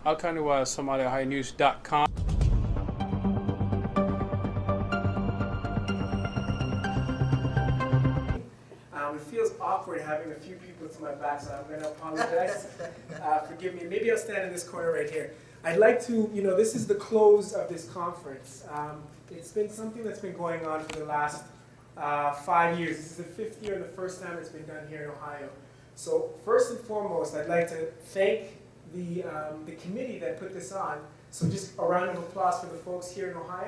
halkani waa Somalia'S.com. It feels awkward having a few people to my back, so I'm going to apologize. Forgive me. Maybe I'll stand in this corner right here. I'd like to, this is the close of this conference. It's been something that's been going on for the last 5 years. This is the 5th year and the first time it's been done here in Ohio. So first and foremost, I'd like to thank the committee that put this on. So just a round of applause for the folks here in Ohio.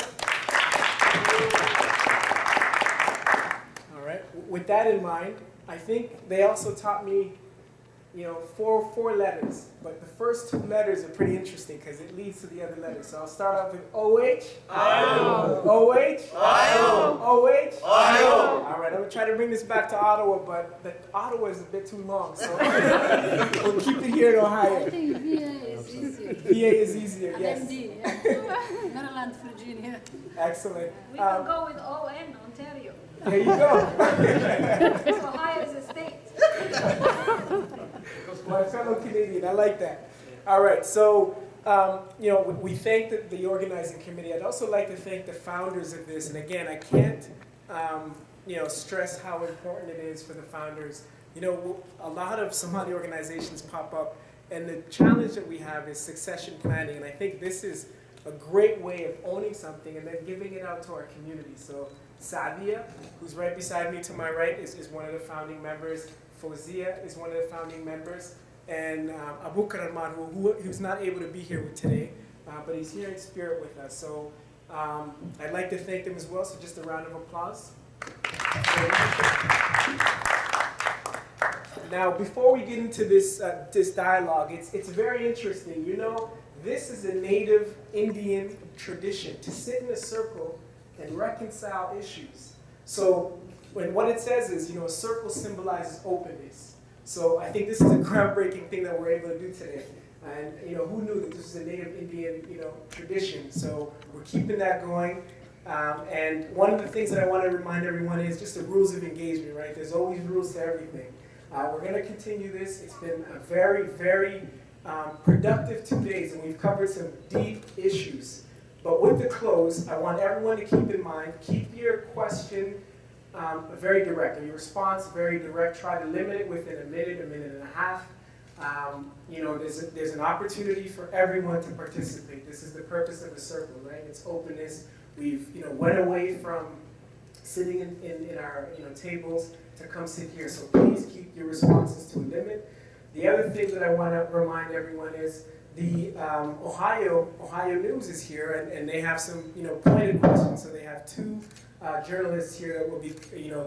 All right. With that in mind, I think they also taught me, four letters. But the first 2 letters are pretty interesting because it leads to the other letters. So I'll start off with OH. OH. OH. All right. I'm going to try to bring this back to Ottawa, but the Ottawa is a bit too long. So we'll keep it here in Ohio. I think VA is easier. VA is easier, yes. MD, Maryland, Virginia. Excellent. We can go with ON, Ontario. There you go. So Ohio is a state. My fellow Canadian, I like that. All right, so we thank the organizing committee. I'd also like to thank the founders of this. And again, I can't stress how important it is for the founders. A lot of Somali organizations pop up, and the challenge that we have is succession planning. And I think this is a great way of owning something and then giving it out to our community. So Sadia, who's right beside me to my right, is one of the founding members. Fozia is one of the founding members. And Abu Karaman, who's not able to be here today, but he's here in spirit with us. So I'd like to thank them as well, so just a round of applause. Now, before we get into this dialogue, it's very interesting. This is a native Indian tradition, to sit in a circle and reconcile issues. So what it says is, a circle symbolizes openness. So I think this is a groundbreaking thing that we're able to do today. And who knew that this was a native Indian tradition? So we're keeping that going. And one of the things that I want to remind everyone is just the rules of engagement, right? There's always rules to everything. We're going to continue this. It's been a very, very productive 2 days, and we've covered some deep issues. But with the close, I want everyone to keep in mind, keep your question very direct, and your response very direct. Try to limit it within a minute and a half. There's an opportunity for everyone to participate. This is the purpose of the circle, right? It's openness. We've went away from sitting in our tables to come sit here. So please keep your responses to a limit. The other thing that I want to remind everyone is the Somaliohionews is here, and they have some pointed questions. So they have 2 journalists here that will be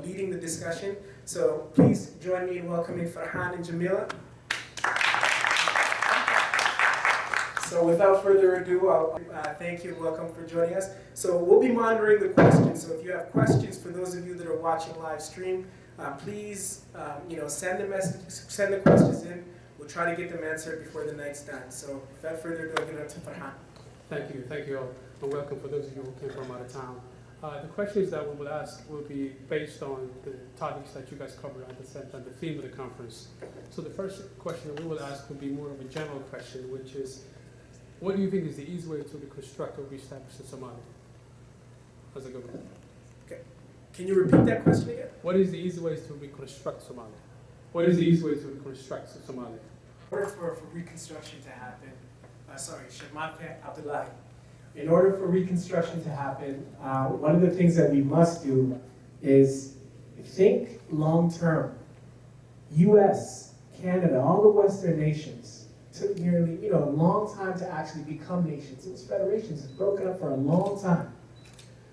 leading the discussion. So please join me in welcoming Farhan and Jamila. So without further ado, I'll thank you and welcome for joining us. So we'll be monitoring the questions. So if you have questions, for those of you that are watching live stream, please send the questions in. We'll try to get them answered before the night's done. So without further ado, I'll give it up to Farhan. Thank you all, and welcome for those of you who came from out of town. The questions that we will ask will be based on the topics that you guys covered on the theme of the conference. So the first question that we will ask will be more of a general question, which is, what do you think is the easy way to reconstruct or reestablish Somalia? How's it going? Okay. Can you repeat that question again? What is the easy ways to reconstruct Somalia? What is the easy way to reconstruct Somalia? In order for reconstruction to happen, Shamateh Abdullahi. In order for reconstruction to happen, one of the things that we must do is think long term. U.S., Canada, all the Western nations took nearly a long time to actually become nations. It was federations. It's broken up for a long time.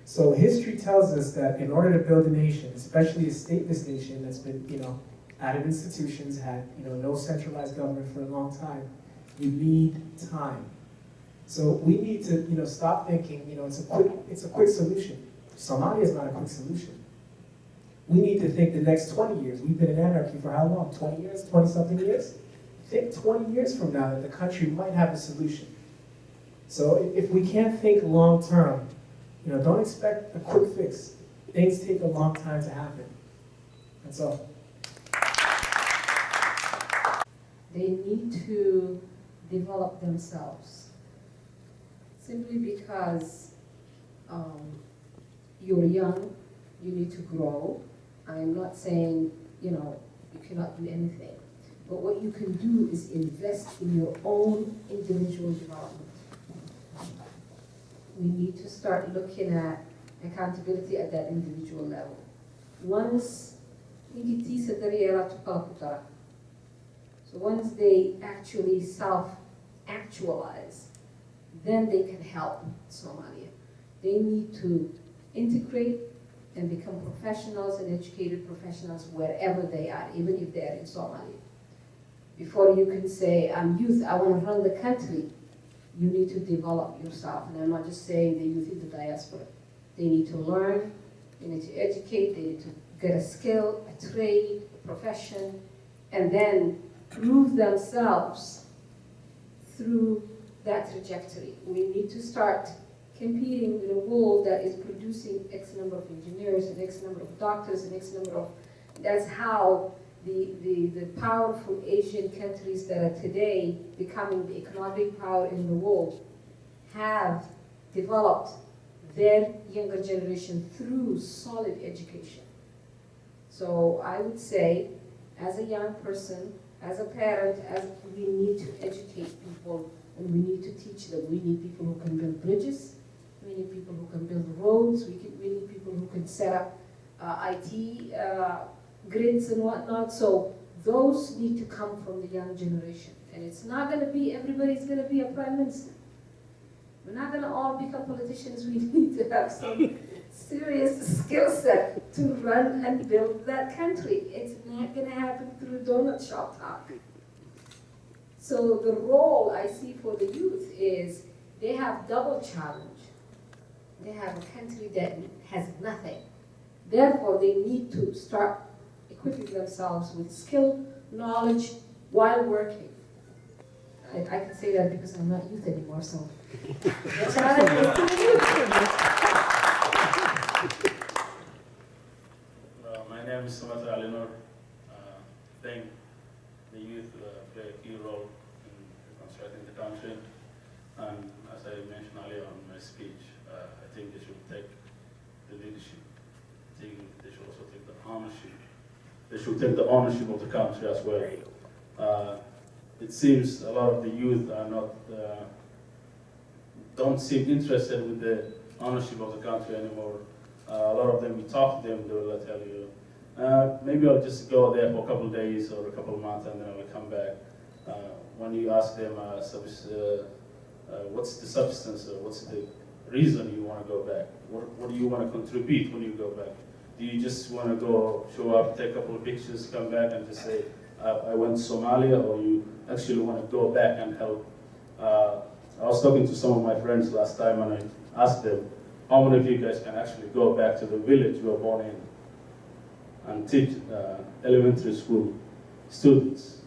So history tells us that in order to build a nation, especially a stateless nation that's been out of institutions, had no centralized government for a long time, you need time. So we need to stop thinking it's a quick solution. Somalia is not a quick solution. We need to think the next 20 years. We've been in anarchy for how long? 20 years? 20-something years? Think 20 years from now that the country might have a solution. So if we can't think long term, don't expect a quick fix. Things take a long time to happen. That's all. They need to develop themselves. Simply because you're young, you need to grow. I'm not saying, you cannot do anything. But what you can do is invest in your own individual development. We need to start looking at accountability at that individual level. Once so once they actually self-actualize, then they can help Somalia. They need to integrate and become professionals and educated professionals wherever they are, even if they are in Somalia. Before you can say, I'm youth, I want to run the country, you need to develop yourself. And I'm not just saying the youth in the diaspora. They need to learn, they need to educate, they need to get a skill, a trade, a profession, and then prove themselves through that trajectory. We need to start competing in a world that is producing X number of engineers and X number of doctors and X number of, that's how the powerful Asian countries that are today becoming the economic power in the world have developed their younger generation through solid education. So I would say, as a young person, as a parent, we need to educate people and we need to teach them. We need people who can build bridges, we need people who can build roads, we need people who can set up IT grids and whatnot. So those need to come from the young generation. And it's not going to be everybody's going to be a prime minister. We're not going to all become politicians. We need to have some serious skill set to run and build that country. It's not going to happen through donut shop talk. So the role I see for the youth is they have double challenge. They have a country that has nothing. Therefore, they need to start equipping themselves with skill, knowledge, while working. I can say that because I'm not youth anymore, so. The challenge is to the youth. My name is Somalia'S. I think the youth play a key role in reconstructing the country. And as I mentioned earlier on my speech, I think they should take the leadership. I think they should also take the ownership. They should take the ownership of the country as well. It seems a lot of the youth are not, don't seem interested with the ownership of the country anymore. A lot of them, we talk to them, they will tell you, maybe I'll just go there for a couple of days or a couple of months and then I will come back. When you ask them, what's the substance or what's the reason you want to go back? What do you want to contribute when you go back? Do you just want to go, show up, take a couple of pictures, come back and just say, I went to Somalia, or you actually want to go back and help? I was talking to some of my friends last time and I asked them, how many of you guys can actually go back to the village you were born in and teach elementary school students?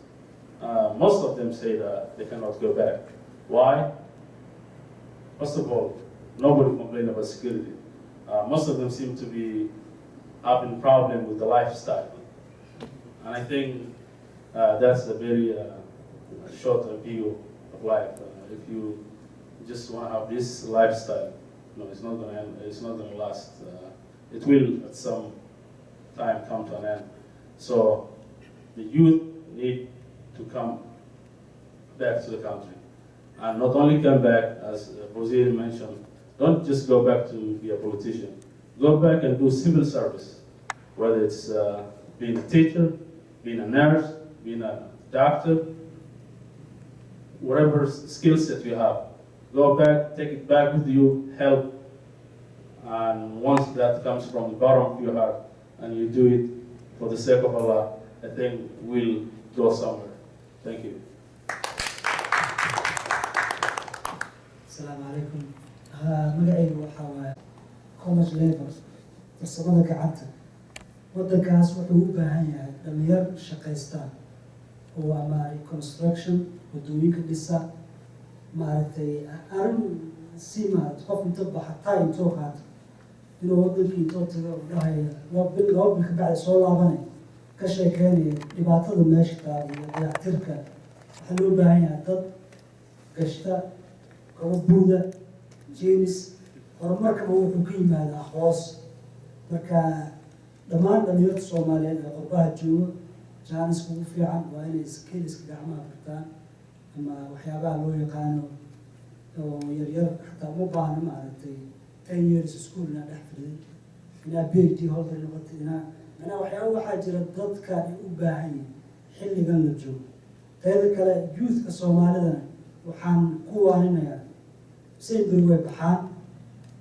Most of them say that they cannot go back. Why? First of all, nobody complained about security. Most of them seem to be having problem with the lifestyle. And I think that's a very short view of life. If you just want to have this lifestyle, no, it's not going to end. It's not going to last. It will at some time come to an end. So the youth need to come back to the country, and not only come back, as Bozir mentioned. Don't just go back to be a politician. Go back and do civil service, whether it's being a teacher, being a nurse, being a doctor, whatever skill set you have. Go back, take it back with you, help, and once that comes from the bottom of your heart, and you do it for the sake of Allah, I think we'll go somewhere. Thank you. Assalamu alaikum. Magacaygu waxaa waaye college level farsamada gacanta. Waddankaas wuxuu u baahan yahay dhalinyar shaqaystaan oo ama construction waddooyinka dhisa maaragtay arrin si maaragtay qof inta baxataa intoo qaato inuu waddankii intoo tago u dhahaya laba bil ka bacdi soo laabanay ka sheekeynaya dhibaatada meesha taal iyo dayactirka. Waxaa loo baahan yahay dad gashta kaba buuda jenis horumarkaba wuxuu ka yimaadaa hoos marka dhammaan dhalinyarta soomaaliyeed ee qurbaha jooga jaaniska ugu fiican waa inay skilliska gacmaha bartaan ama waxyaabaha loo yaqaano oo yaryar xataa uma baahna maaragtay 10 years school inaa dhex firiday inaa PhD holder noqotay inaa waxyaaba waxaa jira dadka ay u baahan yihin xilligan la joogo teeda kale youthka soomaalidana waxaan ku waaninayaa semberi way baxaan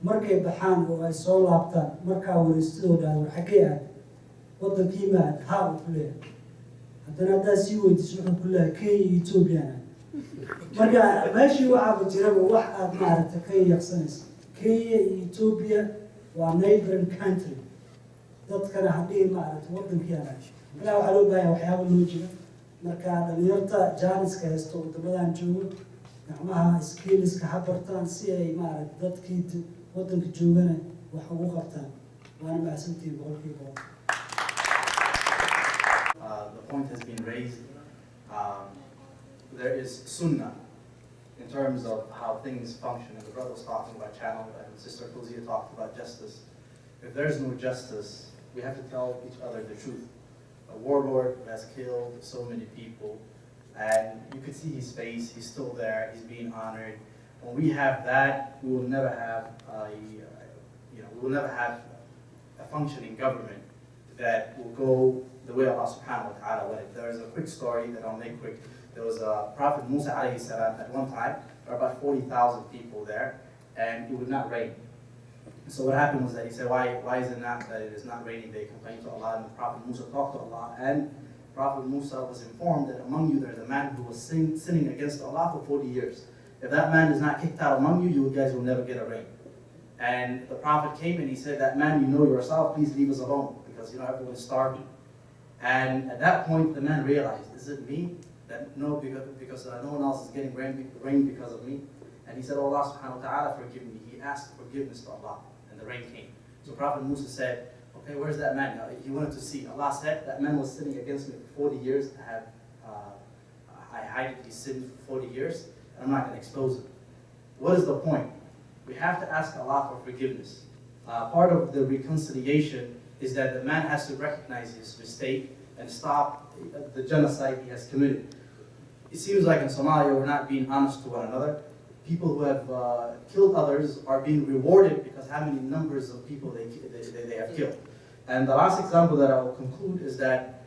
markay baxaan oo ay soo laabtaan markaa wareystidoo dhahdo war xaggee aad waddankii maad haa uu ku leeyahay haddana haddaad sii weydiiso wuxuu ku leeyahay Kenya iyo Ethiopiana marka meeshii waxaaba jiraba wax aad maaragtay ka yaqsanaysa Kenya iyo Ethiopia waa neighboring country dadkana hadhihi maaragtay waddankii ana ilaa waxaa loo baahan waxyaaba loo jira marka dhalinyarta jaaniska haysto waddamadan joogo gacmaha skilliska ha bartaan si ay maaragtay dadkii waddanka joogana wax ugu qabtaan waana mahadsantihiin boqolkiiba boqol. The point has been raised. There is sunnah in terms of how things function, and the brother was talking about channel, and Sister Fuzia talked about justice. If there is no justice, we have to tell each other the truth. A warlord has killed so many people, and you could see his face. He's still there. He's being honored. When we have that, we will never have a functioning government that will go the way Allah subhanahu wa ta'ala wanted. There is a quick story that I'll make quick. There was a Prophet Musa alayhi salam at one time. There were about 40,000 people there, and it would not rain. So what happened was that he said, why is it not that it is not raining? They complained to Allah, and Prophet Musa talked to Allah, and Prophet Musa was informed that among you there is a man who was sinning against Allah for 40 years. If that man is not kicked out among you, you guys will never get a rain. And the Prophet came and he said, that man you know yourself, please leave us alone, because everyone is starving. And at that point, the man realized, is it me? That no, because no one else is getting rain because of me. And he said, oh Allah subhanahu wa ta'ala, forgive me. He asked forgiveness to Allah, and the rain came. So Prophet Musa said, okay, where's that man? Now, he wanted to see. Allah said, that man was sinning against me for 40 years. I hide his sin for 40 years, and I'm not going to expose him. What is the point? We have to ask Allah for forgiveness. Part of the reconciliation is that the man has to recognize his mistake and stop the genocide he has committed. It seems like in Somalia we're not being honest to one another. People who have killed others are being rewarded because how many numbers of people they have killed. And the last example that I will conclude is that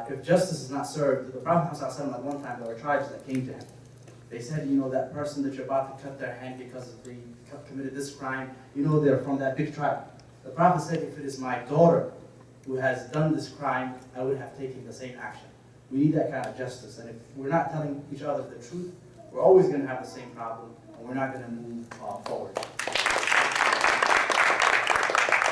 if justice is not served, the Prophet ﷺ at one time there were tribes that came to him. They said, that person that you're about to cut their hand because they committed this crime, they're from that big tribe. The Prophet said, if it is my daughter who has done this crime, I would have taken the same action. We need that kind of justice. And if we're not telling each other the truth, we're always going to have the same problem, and we're not going to move forward.